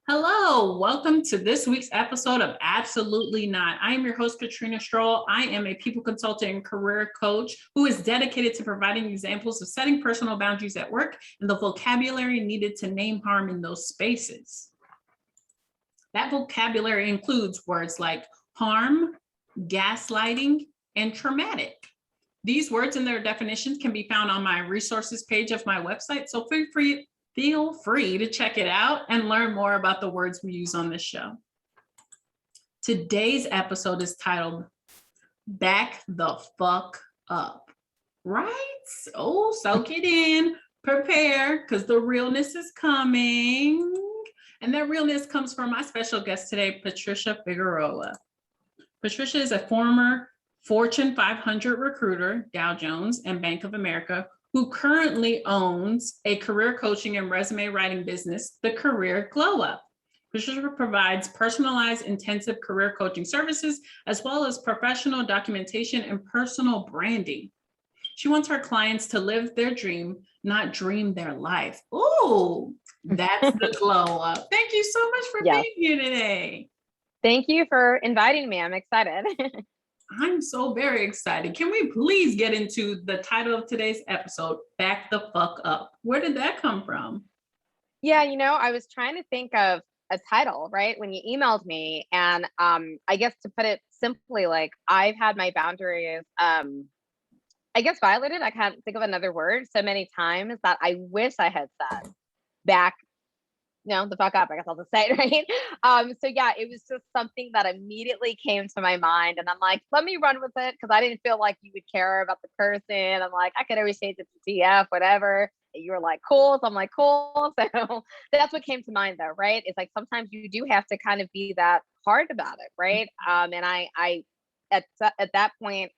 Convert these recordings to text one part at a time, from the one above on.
Hello, welcome to this week's episode of Absolutely Not. I am your host, Katrina Stroll. I am a people consultant and career coach who is dedicated to providing examples of setting personal boundaries at work and the vocabulary needed to name harm in those spaces. That vocabulary includes words like harm, gaslighting, and traumatic. These words and their definitions can be found on my resources page of my website, so feel free to check it out and learn more about the words we use on this show. Today's episode is titled Back the Fuck Up, right? Oh, soak it in, prepare, because the realness is coming. And that realness comes from my special guest today, Patricia Figueroa. Patricia is a former Fortune 500 recruiter, Dow Jones, and Bank of America, who currently owns a career coaching and resume writing business, The Career Glow Up. Patricia provides personalized, intensive career coaching services, as well as professional documentation and personal branding. She wants her clients to live their dream, not dream their life. Ooh, that's the glow up. Thank you so much for being here today. Thank you for inviting me. I'm excited. I'm so very excited. Can we please get into the title of today's episode, Back the Fuck Up? Where did that come from? Yeah, I was trying to think of a title, right? When you emailed me, and I guess to put it simply, like I've had my boundaries, I guess violated. I can't think of another word so many times that I wish I had said back. The fuck up, I guess I'll just say it, right? So yeah, it was just something that immediately came to my mind, and I'm like, let me run with it, because I didn't feel like you would care about the person. I'm like, I could always change it to TF, whatever. You were like, cool. So I'm like, cool. So that's what came to mind though, right? It's like, sometimes you do have to kind of be that hard about it, right? And I at that point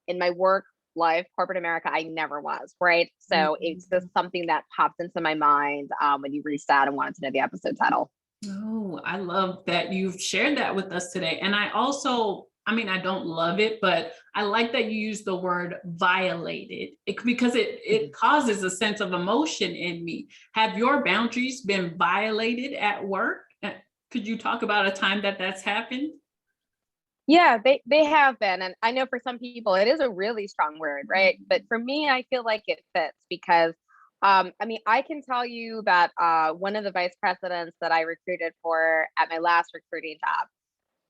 in my work life, corporate America, I never was, right? So it's just something that popped into my mind when you reached out and wanted to know the episode title. Oh, I love that you've shared that with us today. And I also, I don't love it, but I like that you use the word violated because it causes a sense of emotion in me. Have your boundaries been violated at work? Could you talk about a time that that's happened? Yeah, they have been. And I know for some people it is a really strong word, right? But for me, I feel like it fits because I can tell you that one of the vice presidents that I recruited for at my last recruiting job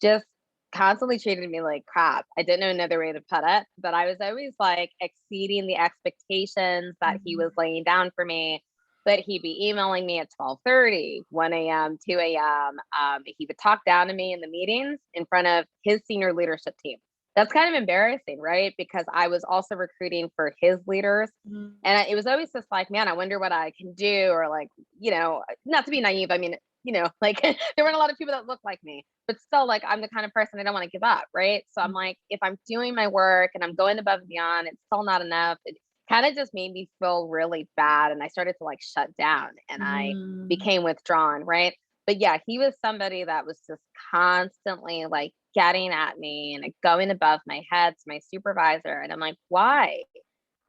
just constantly treated me like crap. I didn't know another way to put it, but I was always like exceeding the expectations that he was laying down for me. But he'd be emailing me at 12:30, 1 a.m., 2 a.m. He would talk down to me in the meetings in front of his senior leadership team. That's kind of embarrassing, right? Because I was also recruiting for his leaders. And it was always just like, man, I wonder what I can do. Or like, not to be naive. Like there weren't a lot of people that looked like me, but still, like, I'm the kind of person I don't want to give up, right? So I'm like, if I'm doing my work and I'm going above and beyond, it's still not enough. It kind of just made me feel really bad. And I started to like shut down and I became withdrawn, right? But yeah, he was somebody that was just constantly like getting at me and like, going above my head to my supervisor. And I'm like, why?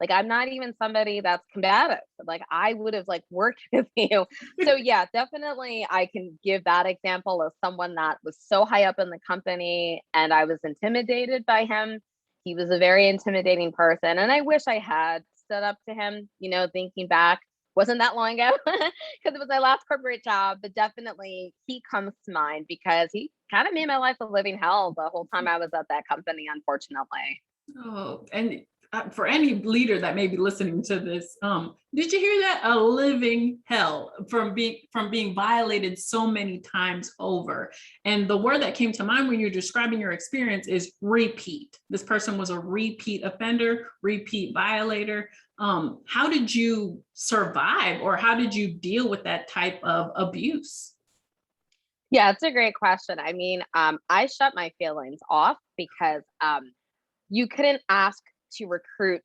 Like, I'm not even somebody that's combative. Like, I would have like worked with you. So yeah, definitely I can give that example of someone that was so high up in the company and I was intimidated by him. He was a very intimidating person. And I wish I had stood up to him, thinking back. Wasn't that long ago because it was my last corporate job, but definitely he comes to mind because he kind of made my life a living hell the whole time I was at that company, unfortunately. Oh, and for any leader that may be listening to this, did you hear that? A living hell from being violated so many times over. And the word that came to mind when you're describing your experience is repeat. This person was a repeat offender, repeat violator. How did you survive, or how did you deal with that type of abuse? Yeah, it's a great question. I shut my feelings off because you couldn't ask to recruit,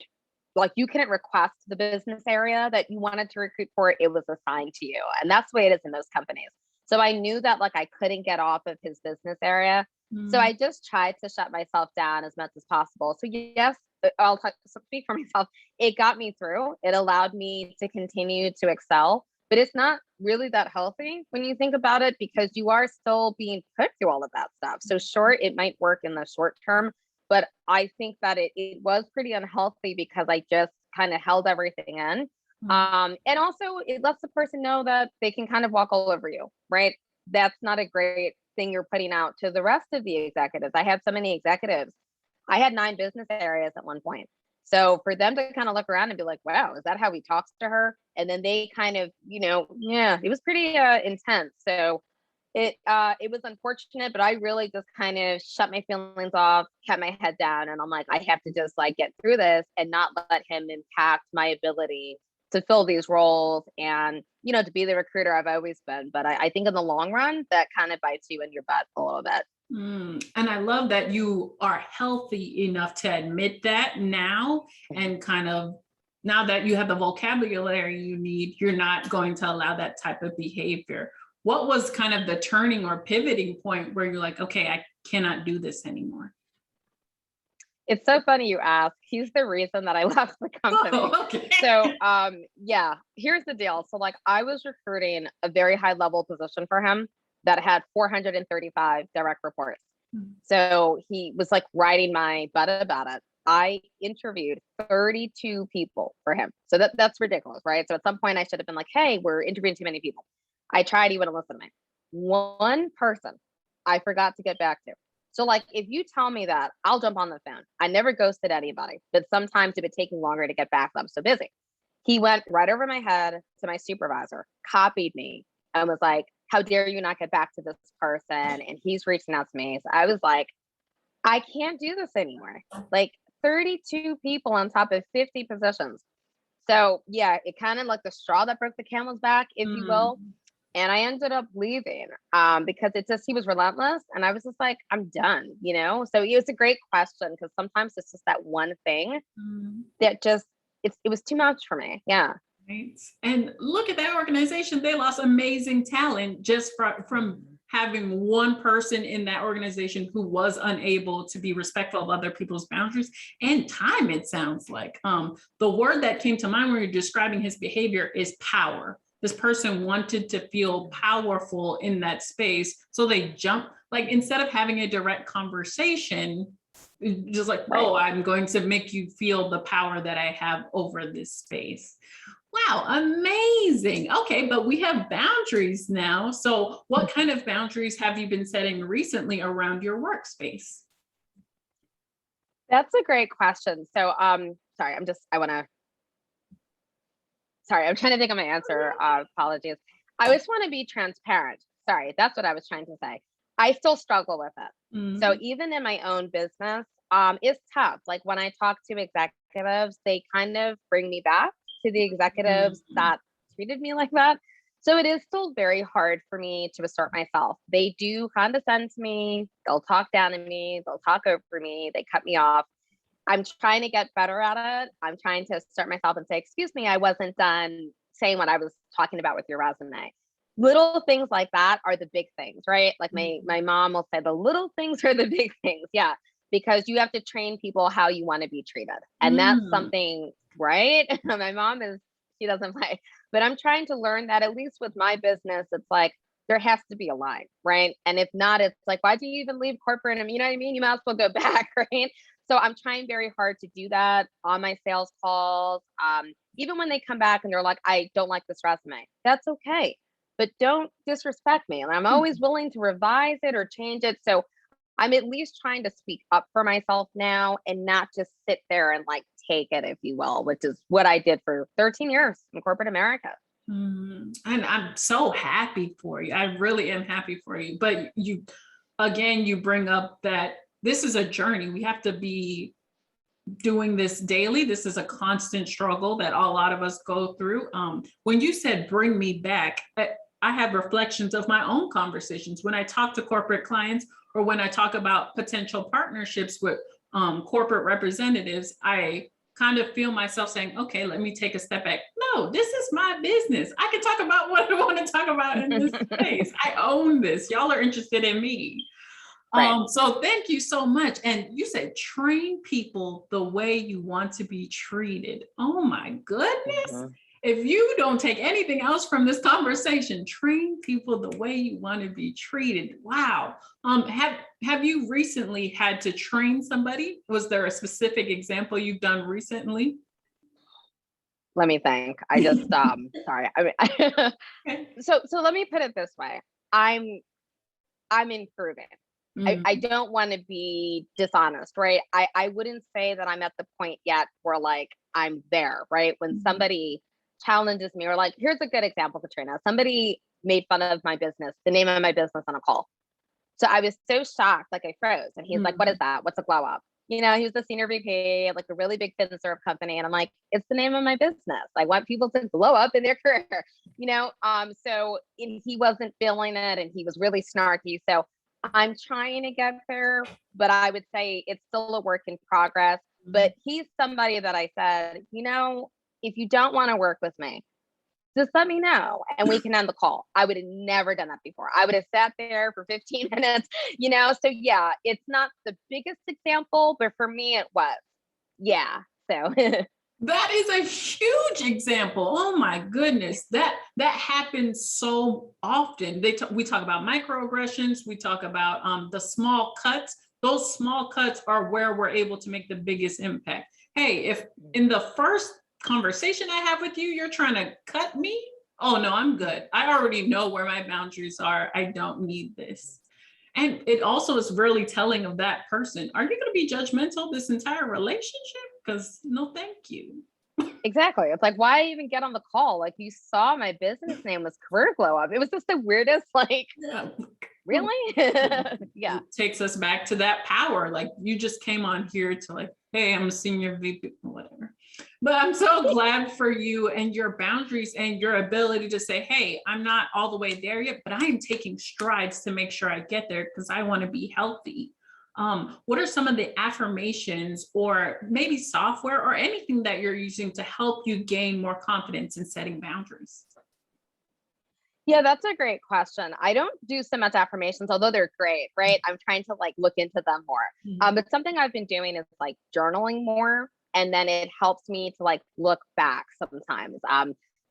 like you couldn't request the business area that you wanted to recruit for. It was assigned to you. And that's the way it is in most companies. So I knew that like I couldn't get off of his business area. So I just tried to shut myself down as much as possible. So yes, speak for myself. It got me through. It allowed me to continue to excel. but it's not really that healthy when you think about it, because you are still being put through all of that stuff. So sure, it might work in the short term, but I think that it was pretty unhealthy because I just kind of held everything in. And also it lets the person know that they can kind of walk all over you, right? That's not a great thing you're putting out to the rest of the executives. I had so many executives. I had 9 business areas at one point. So for them to kind of look around and be like, wow, is that how he talks to her? And then they kind of, yeah, it was pretty intense. So it was unfortunate, but I really just kind of shut my feelings off, kept my head down, and I'm like, I have to just like get through this and not let him impact my ability to fill these roles and to be the recruiter I've always been. But I think in the long run, that kind of bites you in your butt a little bit. And I love that you are healthy enough to admit that now, and kind of now that you have the vocabulary you need, you're not going to allow that type of behavior. What was kind of the turning or pivoting point where you're like, okay, I cannot do this anymore? It's so funny you ask. He's the reason that I left the company. Oh, okay. So, yeah, here's the deal. So, like, I was recruiting a very high level position for him that had 435 direct reports. So he was like riding my butt about it. I interviewed 32 people for him. So that's ridiculous, right? So at some point I should have been like, hey, we're interviewing too many people. I tried, he wouldn't listen to me. One person I forgot to get back to. So like, if you tell me that, I'll jump on the phone. I never ghosted anybody, but sometimes it would take longer to get back. I'm so busy. He went right over my head to my supervisor, copied me, and was like, how dare you not get back to this person? And he's reaching out to me. So I was like, I can't do this anymore. Like 32 people on top of 50 positions. So yeah, it kind of like the straw that broke the camel's back, if you will. And I ended up leaving because he was relentless. And I was just like, I'm done, So it was a great question, because sometimes it's just that one thing that just, it was too much for me. Yeah. Right. And look at that organization. They lost amazing talent just from having one person in that organization who was unable to be respectful of other people's boundaries and time, it sounds like. The word that came to mind when you're describing his behavior is power. This person wanted to feel powerful in that space. So they jumped, like instead of having a direct conversation, just like, oh, I'm going to make you feel the power that I have over this space. Wow, amazing. Okay, but we have boundaries now. So what kind of boundaries have you been setting recently around your workspace? That's a great question. So sorry, I'm trying to think of my answer. Apologies. I just want to be transparent. Sorry, that's what I was trying to say. I still struggle with it. So even in my own business, it's tough. Like when I talk to executives, they kind of bring me back to the executives that treated me like that. So it is still very hard for me to assert myself. They do condescend to me. They'll talk down to me. They'll talk over me. They cut me off. I'm trying to get better at it. I'm trying to assert myself and say, excuse me, I wasn't done saying what I was talking about with your resume. Little things like that are the big things, right? Like my mom will say, the little things are the big things. Yeah. Because you have to train people how you want to be treated. And that's something, right? My mom she doesn't play, but I'm trying to learn that, at least with my business, it's like, there has to be a line, right? And if not, it's like, why do you even leave corporate? You know what I mean? You might as well go back, right? So I'm trying very hard to do that on my sales calls. Even when they come back and they're like, I don't like this resume, that's okay. But don't disrespect me. And I'm always willing to revise it or change it. So I'm at least trying to speak up for myself now and not just sit there and like take it, if you will, which is what I did for 13 years in corporate America. And I'm so happy for you. I really am happy for you. But you bring up that this is a journey. We have to be doing this daily. This is a constant struggle that a lot of us go through. When you said bring me back, I have reflections of my own conversations when I talk to corporate clients or when I talk about potential partnerships with corporate representatives. I kind of feel myself saying, okay, let me take a step back. No, this is my business. I can talk about what I want to talk about in this space. I own this. Y'all are interested in me. Right. So thank you so much. And you said train people the way you want to be treated. Oh my goodness. if you don't take anything else from this conversation, train people the way you want to be treated. Wow. Have you recently had to train somebody? Was there a specific example you've done recently? Let me think. I just sorry. I mean, so let me put it this way. I'm improving. I Mhm. don't want to be dishonest, right? I wouldn't say that I'm at the point yet where like I'm there, right? When somebody challenges me, or like, here's a good example, Katrina. Somebody made fun of my business, the name of my business on a call. So I was so shocked, like I froze. And he's like, "What is Mhm. that? What's a glow up?" He was the senior VP of like a really big fin serve company. And I'm like, it's the name of my business. I want people to glow up in their career. So and he wasn't feeling it and he was really snarky. So I'm trying to get there, but I would say it's still a work in progress. But he's somebody that I said, if you don't want to work with me, just let me know and we can end the call. I would have never done that before. I would have sat there for 15 minutes. So yeah, it's not the biggest example, but for me it was. Yeah. So That is a huge example. Oh my goodness, that happens so often. We talk about microaggressions. We talk about the small cuts. Those small cuts are where we're able to make the biggest impact. Hey, if in the first conversation I have with you, you're trying to cut me, oh no, I'm good. I already know where my boundaries are. I don't need this. And it also is really telling of that person. Are you going to be judgmental this entire relationship? Because no, thank you. exactly. It's like, why even get on the call? Like you saw my business name was Career Glow Up. It was just the weirdest, like, Yeah. really? Yeah. It takes us back to that power. Like you just came on here to like, hey, I'm a senior VP, whatever. But I'm so glad for you and your boundaries and your ability to say, hey, I'm not all the way there yet, but I am taking strides to make sure I get there because I want to be healthy. What are some of the affirmations or maybe software or anything that you're using to help you gain more confidence in setting boundaries? Yeah, that's a great question. I don't do so much affirmations, although they're great, right? I'm trying to like look into them more. Mhm. But something I've been doing is like journaling more, and then it helps me to like look back sometimes.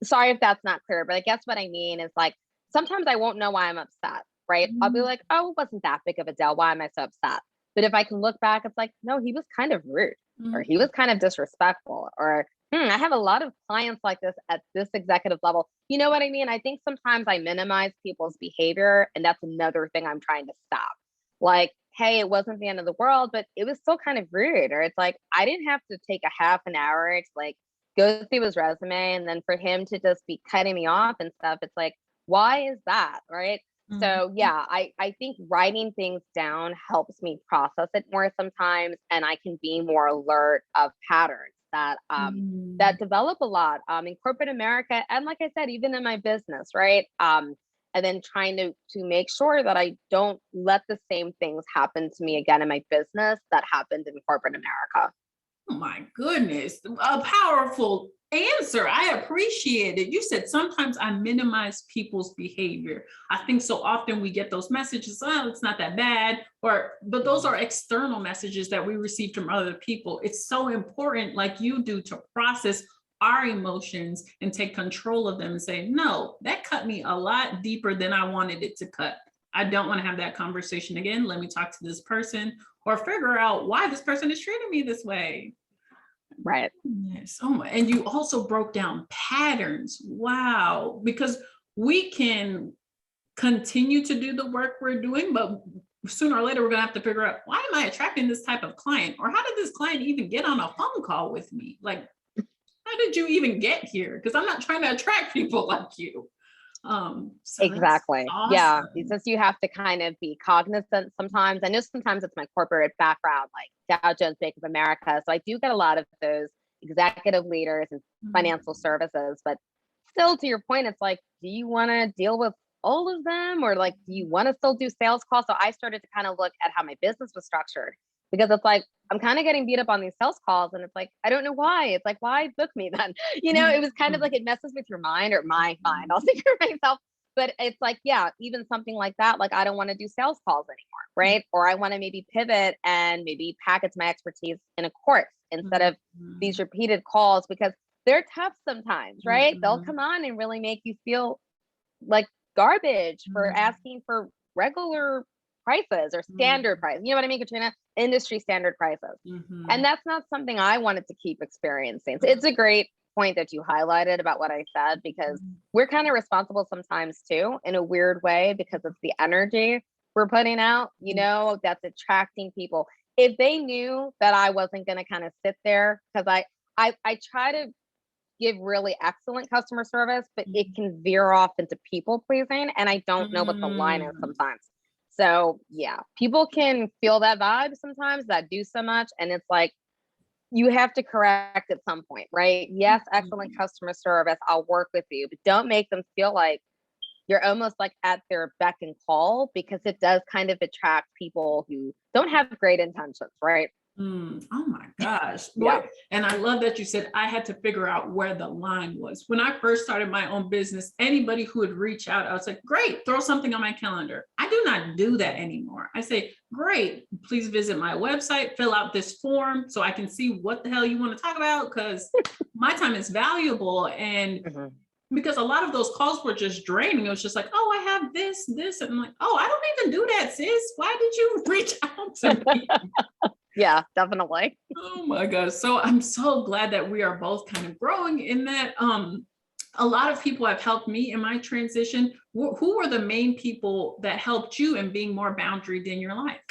Sorry if that's not clear, but I guess what I mean is like sometimes I won't know why I'm upset, right? I'll be like, oh, it wasn't that big of a deal. Why am I so upset? But if I can look back, it's like, no, he was kind of rude, or he was kind of disrespectful, or I have a lot of clients like this at this executive level. You know what I mean? I think sometimes I minimize people's behavior, and that's another thing I'm trying to stop. Like, hey, it wasn't the end of the world, but it was still kind of rude. Or it's like, I didn't have to take a half an hour to like go through his resume and then for him to just be cutting me off and stuff. It's like, why is that? Right. So Mhm. yeah, I think writing things down helps me process it more sometimes, and I can be more alert of patterns that Mhm. develop a lot in corporate America, and like I said, even in my business, right? And then trying to make sure that I don't let the same things happen to me again in my business that happened in corporate America. Oh my goodness, a powerful answer. I appreciate it. You said sometimes I minimize people's behavior. I think so often we get those messages, oh, it's not that bad, but those Mhm. are external messages that we receive from other people. It's so important, like you do, to process our emotions and take control of them and say, no, that cut me a lot deeper than I wanted it to cut. I don't want to have that conversation again. Let me talk to this person or figure out why this person is treating me this way. Right. Yes. Oh my. And you also broke down patterns. Wow. Because we can continue to do the work we're doing, but sooner or later we're going to have to figure out, why am I attracting this type of client? Or how did this client even get on a phone call with me? Like, how did you even get here? Because I'm not trying to attract people like you. So that's Exactly. Yeah. It's awesome. just you have to kind of be cognizant sometimes. I know sometimes it's my corporate background, like Dow Jones, Bank of America. So I do get a lot of those executive leaders and financial Mhm. services. But still, to your point, it's like, do you want to deal with all of them, or like, do you want to still do sales calls? So I started to kind of look at how my business was structured, because it's like, I'm kind of getting beat up on these sales calls, and it's like, I don't know why. It's like, why book me then? It was kind of like it messes with your mind, or my mind. I'll speak for myself. But it's like, yeah, even something like that, like I don't want to do sales calls anymore, right? Or I want to maybe pivot and maybe package my expertise in a course instead of these Mhm. repeated calls, because they're tough sometimes, right? They'll Mhm. come on and really make you feel like garbage for Mhm. asking for regular prices or standard Mhm. price. You know what I mean, Katrina? Industry standard prices. And Mhm. that's not something I wanted to keep experiencing. So it's a great point that you highlighted about what I said, because Mhm. we're kind of responsible sometimes too, in a weird way, because it's the energy we're putting out, that's attracting people. If they knew that I wasn't going to kind of sit there, because I try to give really excellent customer service, but it Mhm. can veer off into people pleasing, and I don't know what the line is Mm. sometimes. So yeah, people can feel that vibe sometimes that do so much, and it's like you have to correct at some point, right? Yes, excellent Mhm. customer service. I'll work with you, but don't make them feel like you're almost like at their beck and call, because it does kind of attract people who don't have great intentions, right? Oh my gosh. Yeah. What? And I love that you said I had to figure out where the line was. When I first started my own business, anybody who would reach out, I was like, great, throw something on my calendar. I do not do that anymore. I say, great, please visit my website, fill out this form so I can see what the hell you want to talk about, because my time is valuable. And Mhm. because a lot of those calls were just draining. It was just like, oh, I have this. And I'm like, oh, I don't even do that, sis. Why did you reach out to me? Yeah, definitely. Oh my gosh. So I'm so glad that we are both kind of growing in that. A lot of people have helped me in my transition. Who were the main people that helped you in being more boundaried in your life?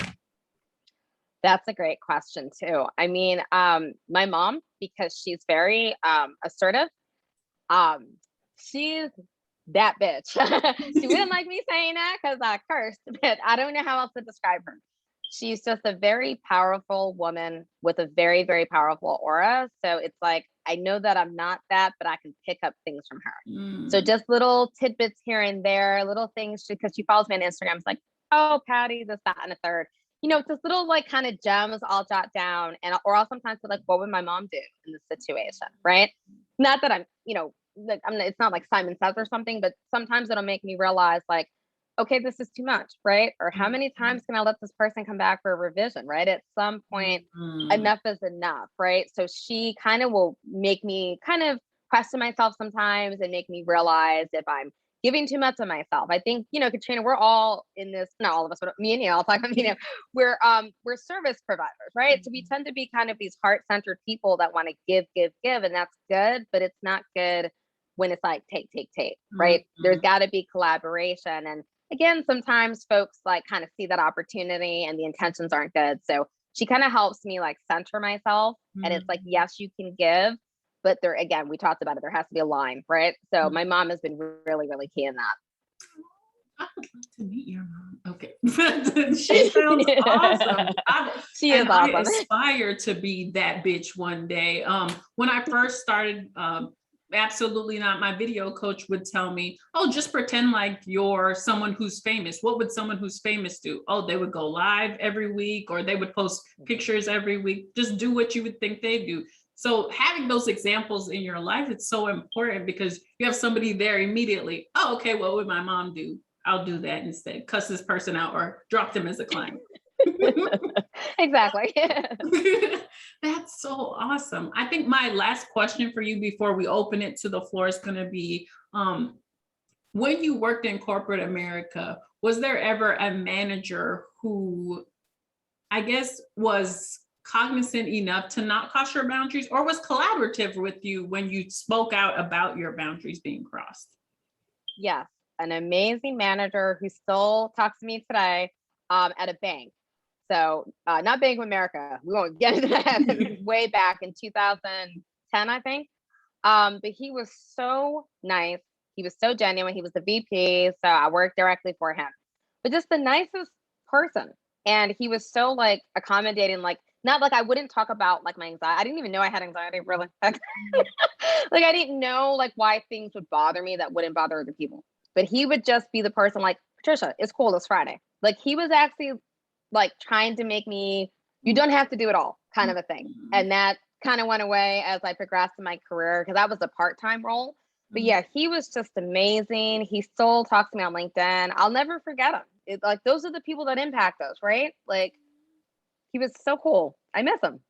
That's a great question too. I mean, my mom, because she's very assertive. Um, she's that bitch. She wouldn't like me saying that because I cursed, but I don't know how else to describe her. She's just a very powerful woman with a very, very powerful aura. So it's like, I know that I'm not that, but I can pick up things from her. So Mm, just little tidbits here and there, little things, because she follows me on Instagram. It's like, oh, Patty, this, that, and a third. Just little like kind of gems I'll jot down, and or I'll sometimes be like, what would my mom do in this situation, right? Not that I'm, like it's not like Simon Says or something, but sometimes it'll make me realize like, okay, this is too much, right? Or how many mm, times can I let this person come back for a revision, right? At some point, mm, enough is enough, right? So she kind of will make me kind of question myself sometimes and make me realize if I'm giving too much of myself. I think, Katrina, we're all in this, not all of us, but me and you, I'll talk about, we're service providers, right? So we mm, tend to be kind of these heart-centered people that want to give, and that's good, but it's not good when it's like take, mm, right? There's mm, got to be collaboration. And again, sometimes folks like kind of see that opportunity and the intentions aren't good. So she kind of helps me like center myself. And it's like, mm, yes, you can give, but there again, we talked about it. There has to be a line, right? So my mm. mom has been really, really key in I would like to meet your mom. Okay. She sounds that. awesome. She is And I awesome. aspire to be that bitch one day. When I first started, absolutely not. My video coach would tell me, oh, just pretend like you're someone who's famous. What would someone who's famous do? Oh, they would go live every week, or they would post pictures every week. Just do what you would think they do. So having those examples in your life, it's so important because you have somebody there immediately. Oh, okay, what would my mom do? I'll do that instead. Cuss this person out or drop them as a client. Exactly. That's so awesome. I think my last question for you before we open it to the floor is going to be, when you worked in corporate America, was there ever a manager who, I guess, was cognizant enough to not cross your boundaries, or was collaborative with you when you spoke out about your boundaries being crossed? Yes, an amazing manager who still talks to me today at a bank. So not Bank of America. We won't get into that. It was way back in 2010, I think. But he was so nice. He was so genuine. He was the VP, so I worked directly for him. But just the nicest person. And he was so like accommodating, like not like I wouldn't talk about like my anxiety. I didn't even know I had anxiety really. Like I didn't know like why things would bother me that wouldn't bother other people. But he would just be the person like, Patricia, it's cool, it's Friday. Like he was actually like trying to make me, you don't have to do it all kind of a thing. And that kind of went away as I progressed in my career because that was a part-time role. But yeah, he was just amazing. He still talks to me on LinkedIn. I'll never forget him. It's like those are the people that impact us, right? Like he was so cool. I miss him.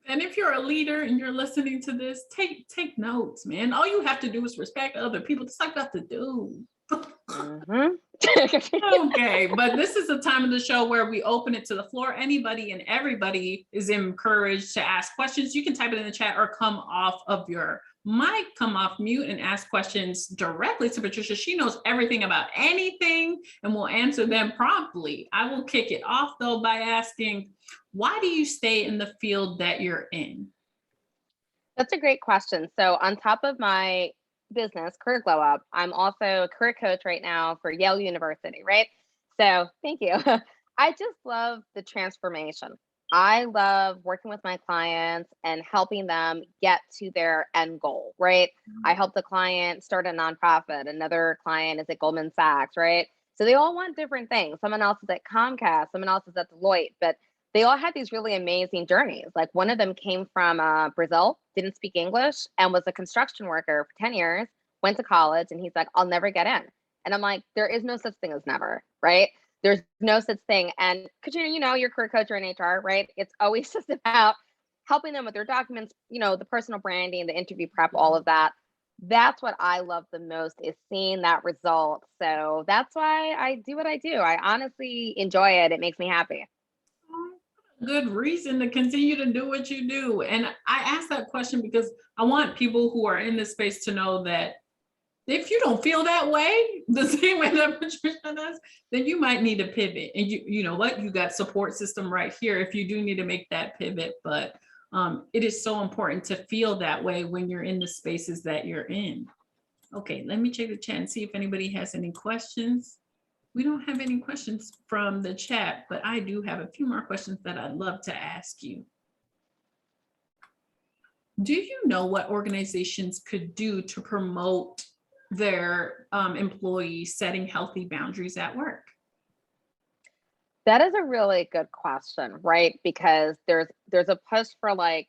And if you're a leader and you're listening to this, take notes, man. All you have to do is respect other people. That's all you have to do. Mhm. Okay, but this is the time of the show where we open it to the floor. Anybody and everybody is encouraged to ask questions. You can type it in the chat or come off of your mic, come off mute and ask questions directly to Patricia. She knows everything about anything and will answer them promptly. I will kick it off though by asking, why do you stay in the field that you're in? That's a great question. So on top of my business, Career Glow Up, I'm also a career coach right now for Yale University, right? So thank you. I just love the transformation. I love working with my clients and helping them get to their end goal, right? I help the client start a nonprofit. Another client is at Goldman Sachs, right? So they all want different things. Someone else is at Comcast, someone else is at Deloitte, but they all had these really amazing journeys. Like one of them came from Brazil, didn't speak English, and was a construction worker for 10 years, went to college, and he's like, I'll never get in. And I'm like, there is no such thing as never, right? There's no such thing. And Katrina, you know, you're a career coach or in HR, right? It's always just about helping them with their documents, you know, the personal branding, the interview prep, all of that. That's what I love the most is seeing that result. So that's why I do what I do. I honestly enjoy it. It makes me happy. Good reason to continue to do what you do. And I ask that question because I want people who are in this space to know that if you don't feel that way, the same way that Patricia does, then you might need to pivot. And you know what? You got support system right here if you do need to make that pivot. But it is so important to feel that way when you're in the spaces that you're in. Okay, let me check the chat and see if anybody has any questions. We don't have any questions from the chat, but I do have a few more questions that I'd love to ask you. Do you know what organizations could do to promote their employees setting healthy boundaries at work? That is a really good question, right? Because there's a push for like,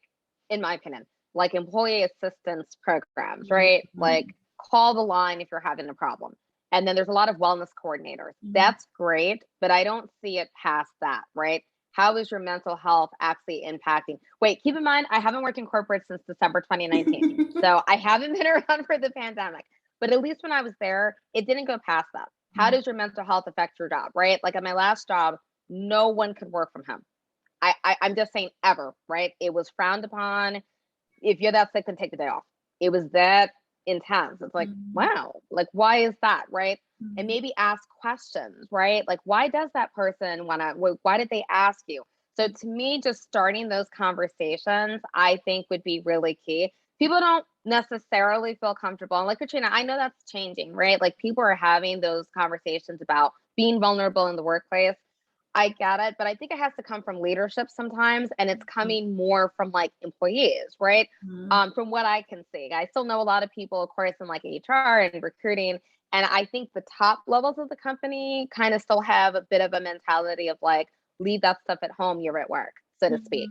in my opinion, like employee assistance programs, right? Mhm. Like call the line if you're having a problem. And then there's a lot of wellness coordinators. Mhm. That's great, but I don't see it past that, right? How is your mental health actually impacting? Wait, keep in mind, I haven't worked in corporate since December 2019. So I haven't been around for the pandemic, but at least when I was there, it didn't go past that. How does your mental health affect your job, right? Like at my last job, no one could work from home. I'm just saying ever, right? It was frowned upon. If you're that sick, then take the day off. It was that intense. It's like, wow, like why is that, right? And maybe ask questions, right? Like why does that person want to, why did they ask you? So to me, just starting those conversations, I think would be really key. People don't necessarily feel comfortable. And like Katrina, I know that's changing, right? Like people are having those conversations about being vulnerable in the workplace. I get it, but I think it has to come from leadership sometimes, and it's coming more from like employees, right? From what I can see, I still know a lot of people, of course, in like HR and recruiting, and I think the top levels of the company kind of still have a bit of a mentality of like, leave that stuff at home, you're at work, so to speak.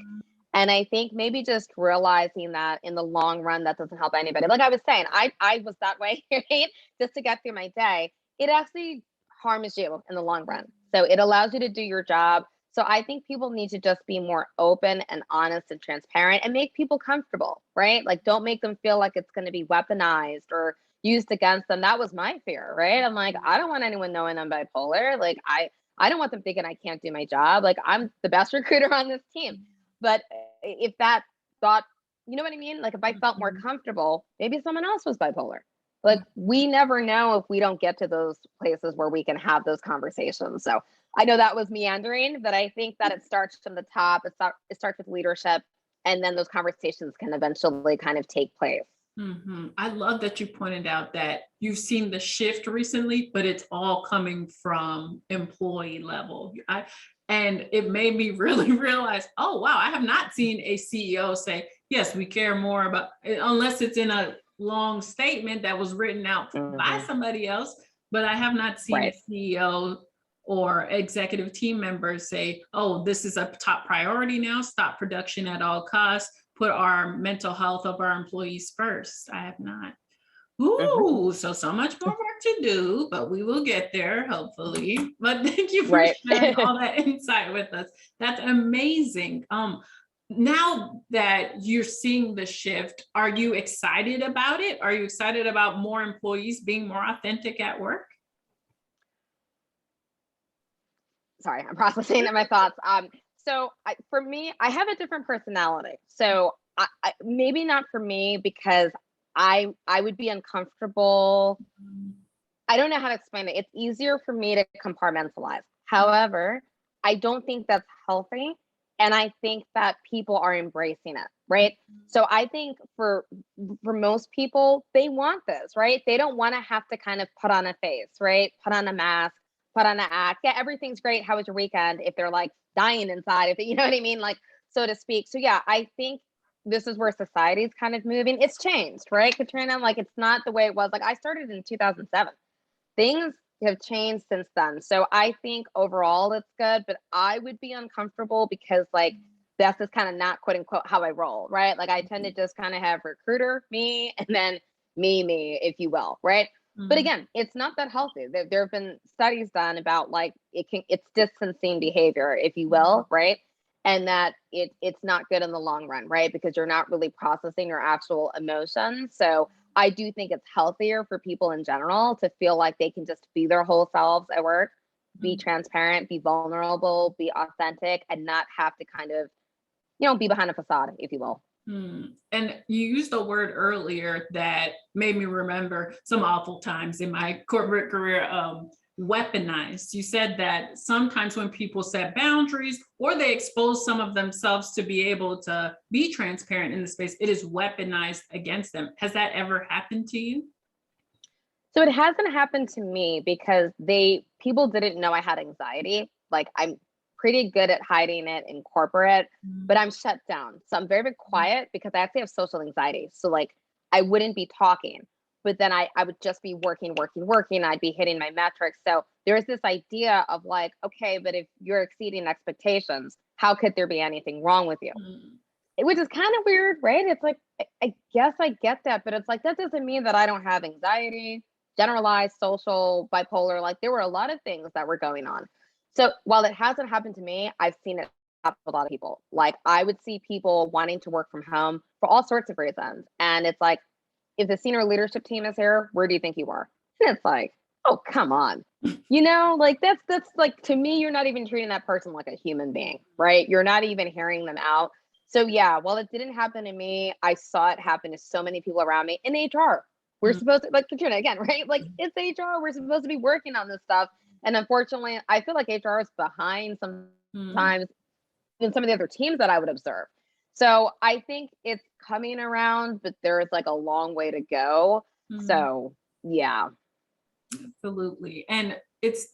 And I think maybe just realizing that in the long run, that doesn't help anybody. Like I was saying, I was that way, right? Just to get through my day. It actually harms you in the long run. So it allows you to do your job. So I think people need to just be more open and honest and transparent and make people comfortable, right? Like don't make them feel like it's going to be weaponized or used against them. That was my fear, right? I'm like, I don't want anyone knowing I'm bipolar. Like I don't want them thinking I can't do my job. Like I'm the best recruiter on this team. But if that thought, you know what I mean? Like if I felt more comfortable, maybe someone else was bipolar. Like we never know if we don't get to those places where we can have those conversations. So I know that was meandering, but I think that it starts from the top. It starts with leadership, and then those conversations can eventually kind of take place. I love that you pointed out that you've seen the shift recently, but it's all coming from employee level. And it made me really realize, oh, wow, I have not seen a CEO say, yes, we care more about, unless it's in a long statement that was written out by somebody else, but I have not seen a CEO or executive team members say, oh, this is a top priority now, stop production at all costs, put our mental health of our employees first. I have not. Ooh, so much more work to do, but we will get there, hopefully. But thank you for sharing all that insight with us. That's amazing. Now that you're seeing the shift, are you excited about it? Are you excited about more employees being more authentic at work? Sorry, I'm processing my thoughts. For me, I have a different personality. So maybe not for me because I would be uncomfortable. I don't know how to explain it. It's easier for me to compartmentalize. However, I don't think that's healthy. And I think that people are embracing it, right? So I think for most people, they want this, right? They don't want to have to kind of put on a face, right? Put on a mask, put on an act. Yeah, everything's great. How was your weekend? If they're like dying inside, if you know what I mean, like so to speak. So yeah, I think this is where society's kind of moving. It's changed, right, Katrina? Like it's not the way it was. Like I started in 2007. Things have changed since then. So I think overall it's good, but I would be uncomfortable because like that's just kind of not quote unquote how I roll, right? Like I tend to just kind of have recruiter me and then me, if you will, right? But Mhm. again, it's not that healthy. There have been studies done about like it's distancing behavior, if you will, right? And that it's not good in the long run, right? Because you're not really processing your actual emotions. So I do think it's healthier for people in general to feel like they can just be their whole selves at work, be transparent, be vulnerable, be authentic, and not have to kind of, be behind a facade, if you will. And you used a word earlier that made me remember some awful times in my corporate career. Weaponized. You said that sometimes when people set boundaries or they expose some of themselves to be able to be transparent in the space, it is weaponized against them. Has that ever happened to you? So it hasn't happened to me because people didn't know I had anxiety. Like I'm pretty good at hiding it in corporate, but I'm shut down. So I'm very, very quiet because I actually have social anxiety. So like I wouldn't be talking, but then I would just be working. I'd be hitting my metrics. So there's this idea of like, okay, but if you're exceeding expectations, how could there be anything wrong with you? Mm, Which is kind of weird, right? It's like, I guess I get that, but it's like, that doesn't mean that I don't have anxiety, generalized social, bipolar. Like, there were a lot of things that were going on. So, while it hasn't happened to me, I've seen it happen to a lot of people. Like, I would see people wanting to work from home for all sorts of reasons. And it's like, if the senior leadership team is here, where do you think you are? And it's like, oh, come on. Like that's like to me, you're not even treating that person like a human being, right? You're not even hearing them out. So yeah, while it didn't happen to me, I saw it happen to so many people around me in HR. We're mm, supposed to, like Katrina again, right? Like it's HR. We're supposed to be working on this stuff. And unfortunately, I feel like HR is behind mm, sometimes in some of the other teams that I would observe. So I think it's coming around, but there's like a long way to go. mm. So yeah. Absolutely. And it's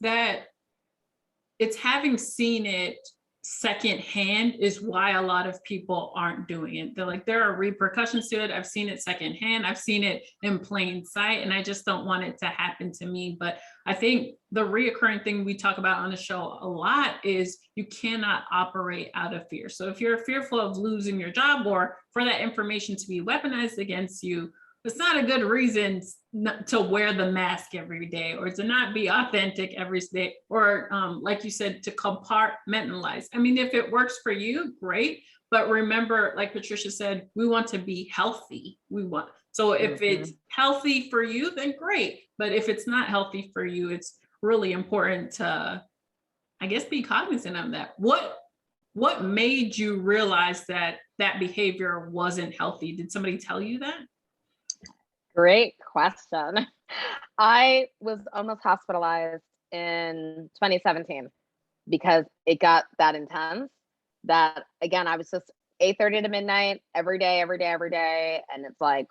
having seen it secondhand is why a lot of people aren't doing it. They're like, there are repercussions to it. I've seen it secondhand. I've seen it in plain sight, and I just don't want it to happen to me. But I think the reoccurring thing we talk about on the show a lot is you cannot operate out of fear. So if you're fearful of losing your job or for that information to be weaponized against you, it's not a good reason to wear the mask every day or to not be authentic every day or like you said, to compartmentalize. I mean, if it works for you, great, but remember, like Patricia said, we want to be healthy. So if it's Mhm. healthy for you, then great, but if it's not healthy for you, it's really important to, I guess, be cognizant of that. What made you realize that that behavior wasn't healthy? Did somebody tell you that? Great question. I was almost hospitalized in 2017 because it got that intense that again, I was just 8:30 to midnight every day. And it's like,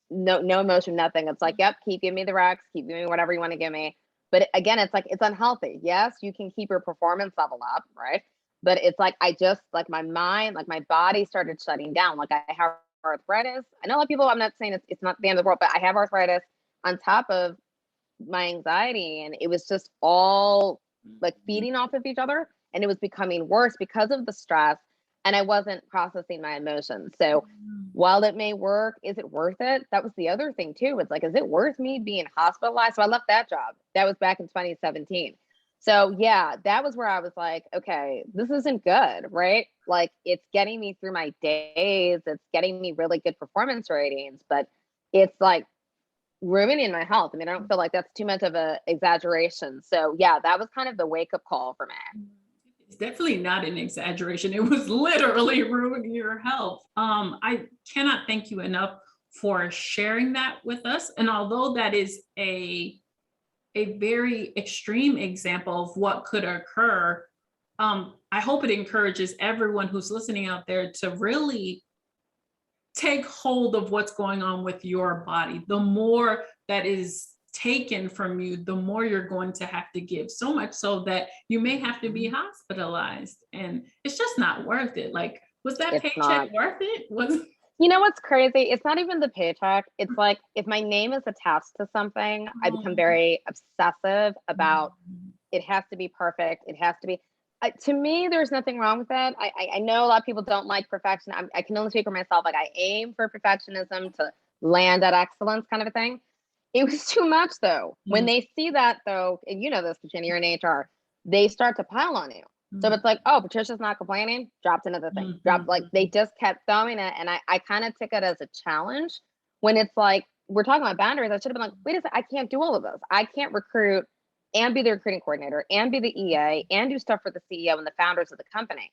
no emotion, nothing. It's like, yep, keep giving me the Rex, keep giving me whatever you want to give me. But again, it's like it's unhealthy. Yes, you can keep your performance level up, right? But it's like I just like my mind, like my body started shutting down. Like I have arthritis. I know a lot of people, I'm not saying it's not the end of the world, but I have arthritis on top of my anxiety. And it was just all like feeding off of each other. And it was becoming worse because of the stress. And I wasn't processing my emotions. So while it may work, is it worth it? That was the other thing too. It's like, is it worth me being hospitalized? So I left that job. That was back in 2017. So yeah, that was where I was like, okay, this isn't good, right? Like it's getting me through my days, it's getting me really good performance ratings, but it's like ruining my health. I mean, I don't feel like that's too much of a exaggeration. So yeah, that was kind of the wake up call for me. It's definitely not an exaggeration. It was literally ruining your health. I cannot thank you enough for sharing that with us. And although that is a very extreme example of what could occur, I hope it encourages everyone who's listening out there to really take hold of what's going on with your body. The more that is taken from you, the more you're going to have to give. So much so that you may have to be hospitalized, and it's just not worth it. Like, was that It's paycheck not. worth it? Was You know what's crazy? It's not even the paycheck. It's like if my name is attached to something, I become very obsessive about it has to be perfect. It has to be. To me, there's nothing wrong with that. I know a lot of people don't like perfection. I can only speak for myself. Like I aim for perfectionism to land at excellence, kind of a thing. It was too much though. When they see that though, and you know this, Katrina, you're in HR, they start to pile on you. So it's like, oh, Patricia's not complaining, dropped another thing. Dropped like they just kept throwing it. And I kind of took it as a challenge when it's like, we're talking about boundaries. I should have been like, wait a second, I can't do all of those. I can't recruit and be the recruiting coordinator and be the EA and do stuff for the CEO and the founders of the company.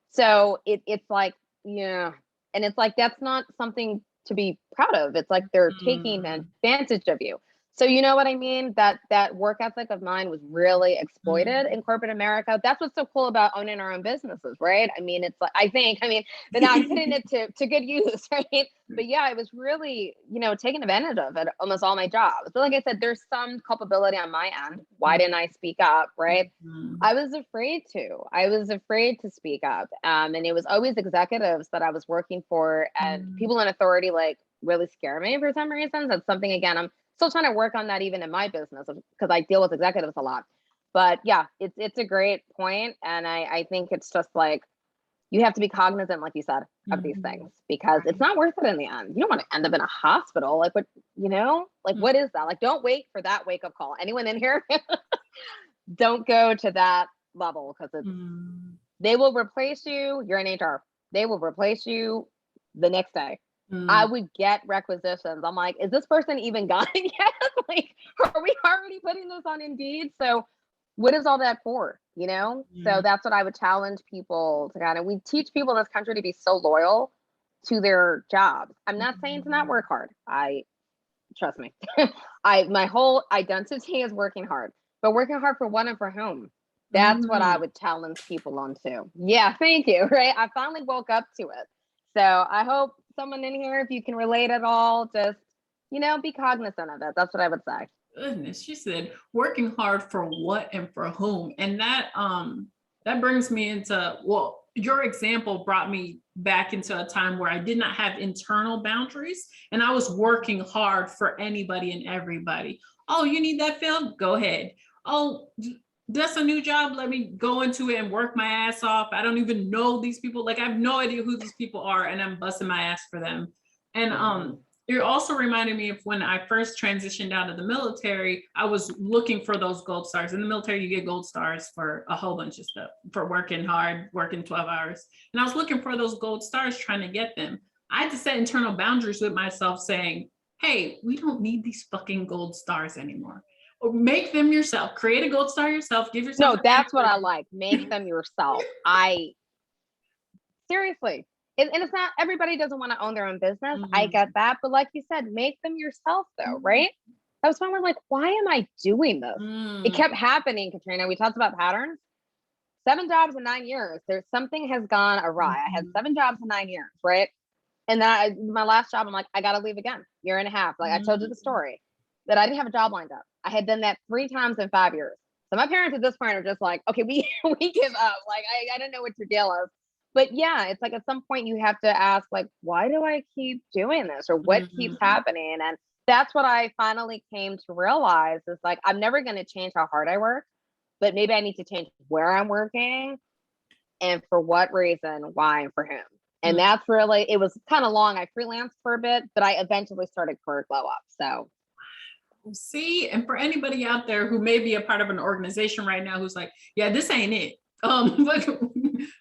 So it's like, yeah. And it's like, that's not something to be proud of. It's like they're taking advantage of you. So you know what I mean? That work ethic of mine was really exploited in corporate America. That's what's so cool about owning our own businesses, right? I mean, it's like I mean, but now I'm putting it to good use, right? But yeah, it was really, taken advantage of at almost all my jobs. So like I said, there's some culpability on my end. Why didn't I speak up, right? I was afraid to. I was afraid to speak up. And it was always executives that I was working for, and people in authority like really scare me for some reasons. That's something, again, I'm still trying to work on that even in my business because I deal with executives a lot. But yeah, it's a great point, and I think it's just like you have to be cognizant, like you said, of these things because it's not worth it in the end. You don't want to end up in a hospital, like what what is that? Like, don't wait for that wake up call. Anyone in here? Don't go to that level because they will replace you. You're in HR. They will replace you the next day. I would get requisitions. I'm like, is this person even gone yet? Like, are we already putting this on Indeed? So what is all that for? So that's what I would challenge people to kind of, we teach people in this country to be so loyal to their jobs. I'm not saying to not work hard. Trust me. My whole identity is working hard, but working hard for what and for whom? That's what I would challenge people on too. Yeah, thank you. Right. I finally woke up to it. So I hope someone in here, if you can relate at all, just, be cognizant of it. That's what I would say. Goodness, she said working hard for what and for whom. And that brings me into, well, your example brought me back into a time where I did not have internal boundaries and I was working hard for anybody and everybody. Oh, you need that filled? Go ahead. Oh, that's a new job. Let me go into it and work my ass off. I don't even know these people. Like I have no idea who these people are, and I'm busting my ass for them. And it also reminded me of when I first transitioned out of the military, I was looking for those gold stars. In the military, you get gold stars for a whole bunch of stuff, for working hard, working 12 hours. And I was looking for those gold stars, trying to get them. I had to set internal boundaries with myself saying, hey, we don't need these fucking gold stars anymore. Or make them yourself. Create a gold star yourself. Give yourself. No, that's what I like. Make them yourself. Seriously. And it's not, everybody doesn't want to own their own business. I get that. But like you said, make them yourself though, right? I was finally like, why am I doing this? It kept happening, Katrina. We talked about patterns. 7 jobs in 9 years. There's something has gone awry. I had 7 jobs in 9 years, right? And then my last job, I'm like, I got to leave again. Year and a half. Like I told you the story that I didn't have a job lined up. I had done that 3 times in 5 years. So my parents at this point are just like, okay, we give up. Like, I don't know what your deal is. But yeah, it's like at some point you have to ask, like, why do I keep doing this? Or what keeps happening? And that's what I finally came to realize is like, I'm never going to change how hard I work, but maybe I need to change where I'm working and for what reason, why, and for whom. And that's really, it was kind of long. I freelanced for a bit, but I eventually started Career Glow Up. So See, and for anybody out there who may be a part of an organization right now who's like, yeah, this ain't it. But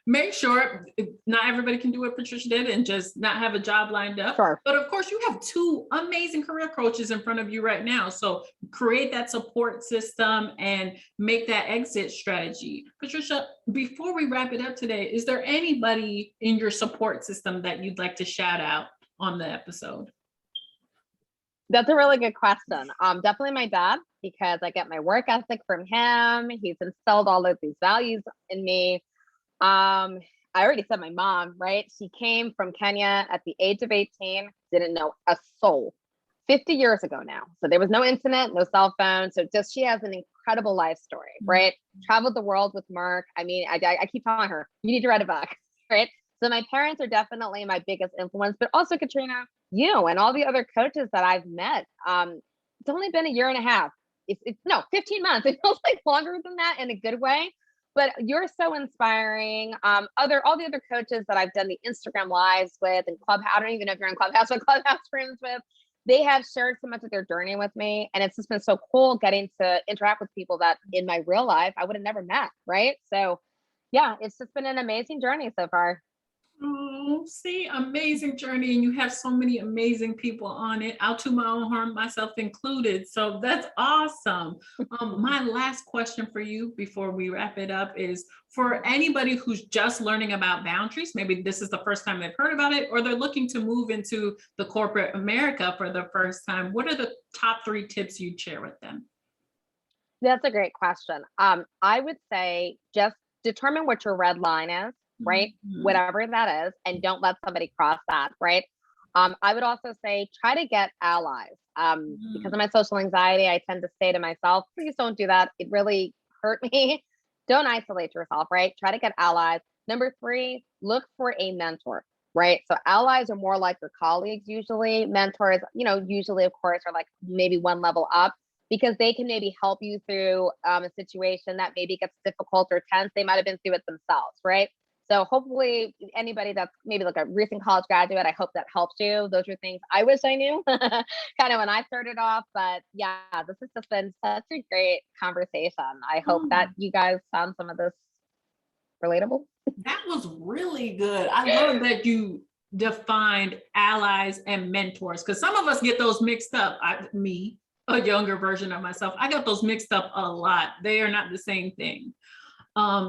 make sure not everybody can do what Patricia did and just not have a job lined up. Sure. But of course, you have two amazing career coaches in front of you right now. So create that support system and make that exit strategy. Patricia, before we wrap it up today, is there anybody in your support system that you'd like to shout out on the episode? That's a really good question. Definitely my dad, because I get my work ethic from him. He's instilled all of these values in me. I already said my mom, right? She came from Kenya at the age of 18, didn't know a soul 50 years ago now. So there was no internet, no cell phone. So just she has an incredible life story, right? Traveled the world with Mark. I mean, I keep telling her, you need to write a book, right? So my parents are definitely my biggest influence, but also Katrina, you and all the other coaches that I've met. It's only been a year and a half. It's no 15 months. It feels like longer than that in a good way. But you're so inspiring. All the other coaches that I've done the Instagram lives with and Clubhouse, I don't even know if you're in Clubhouse, but Clubhouse friends with, they have shared so much of their journey with me. And it's just been so cool getting to interact with people that in my real life I would have never met. Right. So yeah, it's just been an amazing journey so far. Oh, see, amazing journey, and you have so many amazing people on it. I'll toot my own horn, myself included. So that's awesome. My last question for you before we wrap it up is for anybody who's just learning about boundaries, maybe this is the first time they've heard about it, or they're looking to move into the corporate America for the first time. What are the top 3 tips you'd share with them? That's a great question. I would say just determine what your red line is, right? Mhm. Whatever that is, and don't let somebody cross that, right? I would also say try to get allies. Because of my social anxiety, I tend to say to myself, please don't do that. It really hurt me. Don't isolate yourself, right? Try to get allies. Number 3, look for a mentor, right? So allies are more like your colleagues usually. Mentors, usually, of course, are like maybe one level up because they can maybe help you through a situation that maybe gets difficult or tense. They might have been through it themselves, right? So hopefully anybody that's maybe like a recent college graduate, I hope that helps you. Those are things I wish I knew kind of when I started off. But yeah, this has just been such a great conversation. I hope that you guys found some of this relatable. That was really good. I love that you defined allies and mentors because some of us get those mixed up. Me, a younger version of myself, I got those mixed up a lot. They are not the same thing.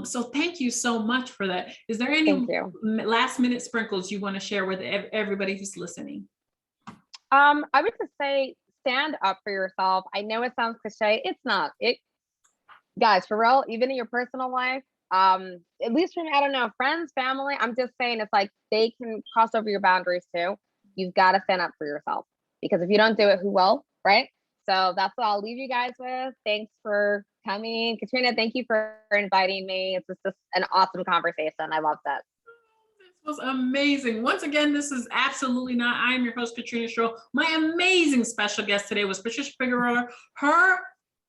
So thank you so much for that. Is there any last minute sprinkles you want to share with everybody who's listening? I would just say stand up for yourself. I know it sounds cliche. It's not. Guys, for real, even in your personal life, at least for me, I don't know, friends, family, I'm just saying it's like they can cross over your boundaries too. You've got to stand up for yourself because if you don't do it, who will, right? So that's what I'll leave you guys with. Thanks for coming. Katrina, thank you for inviting me. It's just an awesome conversation. I love that. This was amazing. Once again, this is Absolutely Not. I am your host, Katrina Stroh. My amazing special guest today was Patricia Figueroa. Her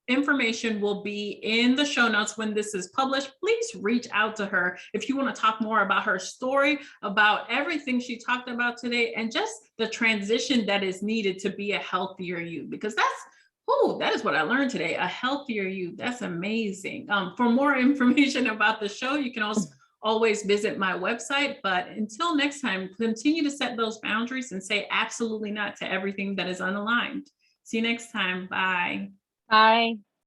information will be in the show notes when this is published. Please reach out to her if you want to talk more about her story, about everything she talked about today, and just the transition that is needed to be a healthier you, because that is what I learned today, a healthier you. That's amazing. For more information about the show, you can also always visit my website. But until next time, continue to set those boundaries and say absolutely not to everything that is unaligned. See you next time. Bye. Bye.